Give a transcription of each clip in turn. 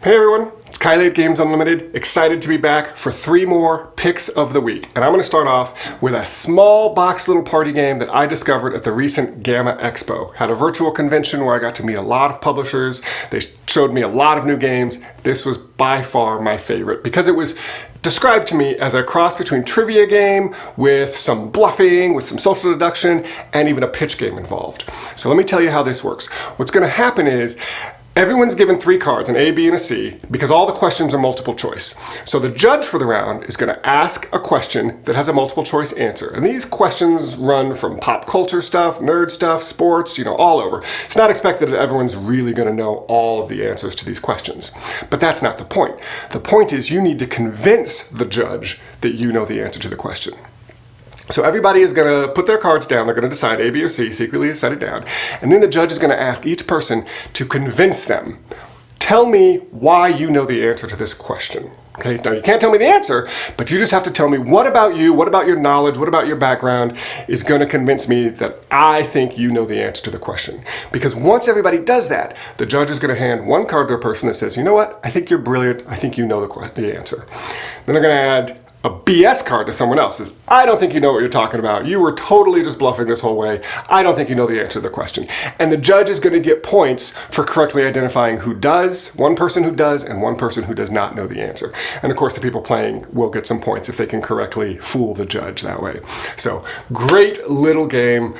Hey everyone, it's Kylie at Games Unlimited, excited to be back for 3 more picks of the week. And I'm going to start off with a small box little party game that I discovered at the recent Gamma Expo. Had a virtual convention where I got to meet a lot of publishers. They showed me a lot of new games. This was by far my favorite because it was described to me as a cross between trivia game with some bluffing, with some social deduction, and even a pitch game involved. So let me tell you how this works. What's going to happen is everyone's given 3 cards, an A, B, and a C, because all the questions are multiple choice. So the judge for the round is going to ask a question that has a multiple choice answer. And these questions run from pop culture stuff, nerd stuff, sports, all over. It's not expected that everyone's really going to know all of the answers to these questions. But that's not the point. The point is you need to convince the judge that you know the answer to the question. So everybody is going to put their cards down, they're going to decide A, B, or C, secretly set it down, and then the judge is going to ask each person to convince them, tell me why you know the answer to this question. Okay, now you can't tell me the answer, but you just have to tell me what about you, what about your knowledge, what about your background is going to convince me that I think you know the answer to the question. Because once everybody does that, the judge is going to hand 1 card to a person that says, you know what, I think you're brilliant, I think you know the answer. Then they're going to add a BS card to someone else. Says, I don't think you know what you're talking about. You were totally just bluffing this whole way. I don't think you know the answer to the question. And the judge is going to get points for correctly identifying who does, 1 person who does, and 1 person who does not know the answer. And of course, the people playing will get some points if they can correctly fool the judge that way. So great little game.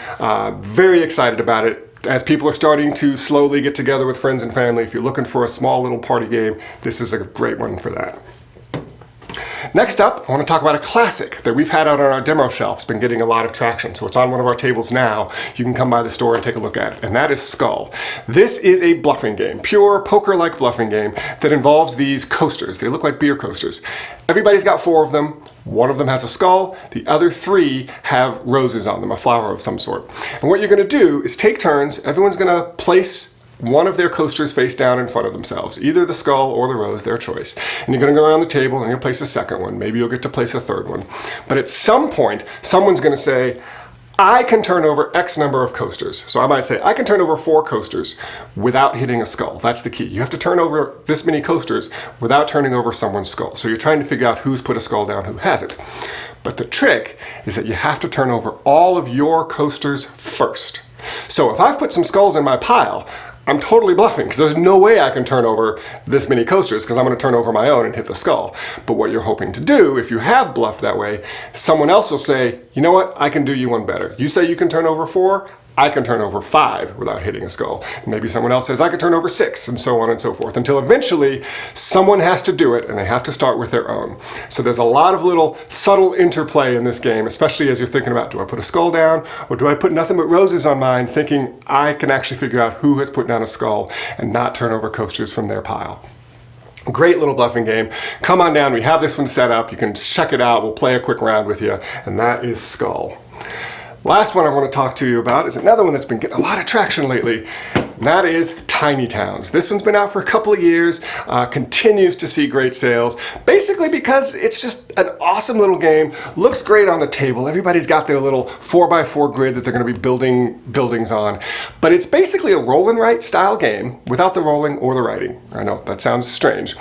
Very excited about it. As people are starting to slowly get together with friends and family, if you're looking for a small little party game, this is a great one for that. Next up, I want to talk about a classic that we've had out on our demo shelf. It's been getting a lot of traction, so it's on one of our tables now. You can come by the store and take a look at it, and that is Skull. This is a bluffing game, pure poker-like bluffing game that involves these coasters. They look like beer coasters. Everybody's got 4 of them. 1 of them has a skull, the other 3 have roses on them, a flower of some sort. And what you're going to do is take turns. Everyone's going to place 1 of their coasters face down in front of themselves, either the skull or the rose, their choice. And you're going to go around the table and you'll place a second one. Maybe you'll get to place a 3rd one. But at some point, someone's going to say, I can turn over X number of coasters. So I might say, I can turn over 4 coasters without hitting a skull. That's the key. You have to turn over this many coasters without turning over someone's skull. So you're trying to figure out who's put a skull down, who hasn't. But the trick is that you have to turn over all of your coasters first. So if I've put some skulls in my pile, I'm totally bluffing because there's no way I can turn over this many coasters because I'm going to turn over my own and hit the skull. But what you're hoping to do, if you have bluffed that way, someone else will say, you know what, I can do you one better. You say you can turn over 4, I can turn over 5 without hitting a skull. Maybe someone else says I can turn over 6, and so on and so forth, until eventually someone has to do it and they have to start with their own. So there's a lot of little subtle interplay in this game, especially as you're thinking about, do I put a skull down or do I put nothing but roses on mine, thinking I can actually figure out who has put down a skull and not turn over coasters from their pile. Great little bluffing game. Come on down, we have this one set up. You can check it out. We'll play a quick round with you, and that is Skull. Last one I want to talk to you about is another one that's been getting a lot of traction lately, and that is Tiny Towns. This one's been out for a couple of years, continues to see great sales, basically because it's just an awesome little game, looks great on the table. Everybody's got their little 4x4 grid that they're going to be building buildings on, but it's basically a roll and write style game without the rolling or the writing. I know, that sounds strange.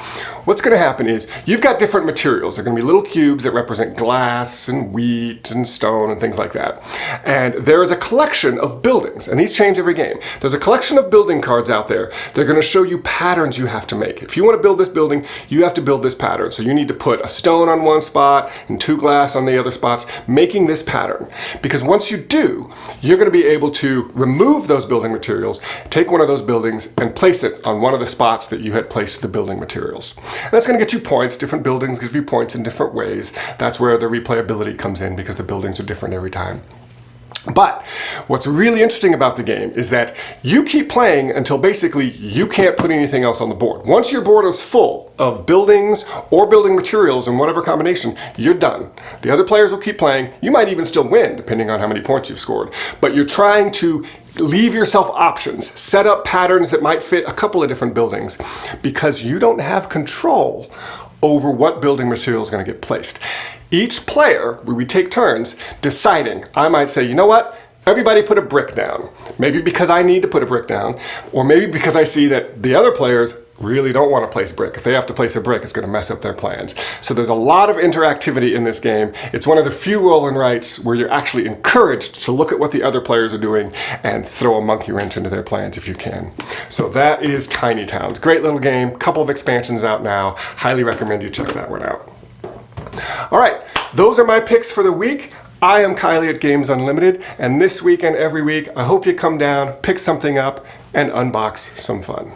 What's going to happen is you've got different materials. They're going to be little cubes that represent glass and wheat and stone and things like that. And there is a collection of buildings, and these change every game. There's a collection of building cards out there. They're going to show you patterns you have to make. If you want to build this building, you have to build this pattern. So you need to put a stone on one spot and 2 glass on the other spots, making this pattern. Because once you do, you're going to be able to remove those building materials, take one of those buildings and place it on one of the spots that you had placed the building materials. And that's going to get you points. Different buildings give you points in different ways. That's where the replayability comes in because the buildings are different every time. But what's really interesting about the game is that you keep playing until basically you can't put anything else on the board. Once your board is full of buildings or building materials in whatever combination, you're done. The other players will keep playing. You might even still win depending on how many points you've scored. But you're trying to leave yourself options, set up patterns that might fit a couple of different buildings because you don't have control over what building material is going to get placed. Each player, we take turns deciding. I might say, you know what? Everybody put a brick down. Maybe because I need to put a brick down, or maybe because I see that the other players really don't want to place brick. If they have to place a brick, it's going to mess up their plans. So there's a lot of interactivity in this game. It's one of the few roll and writes where you're actually encouraged to look at what the other players are doing and throw a monkey wrench into their plans if you can. So that is Tiny Towns. Great little game. Couple of expansions out now. Highly recommend you check that one out. All right, those are my picks for the week. I am Kylie at Games Unlimited, and this week and every week, I hope you come down, pick something up, and unbox some fun.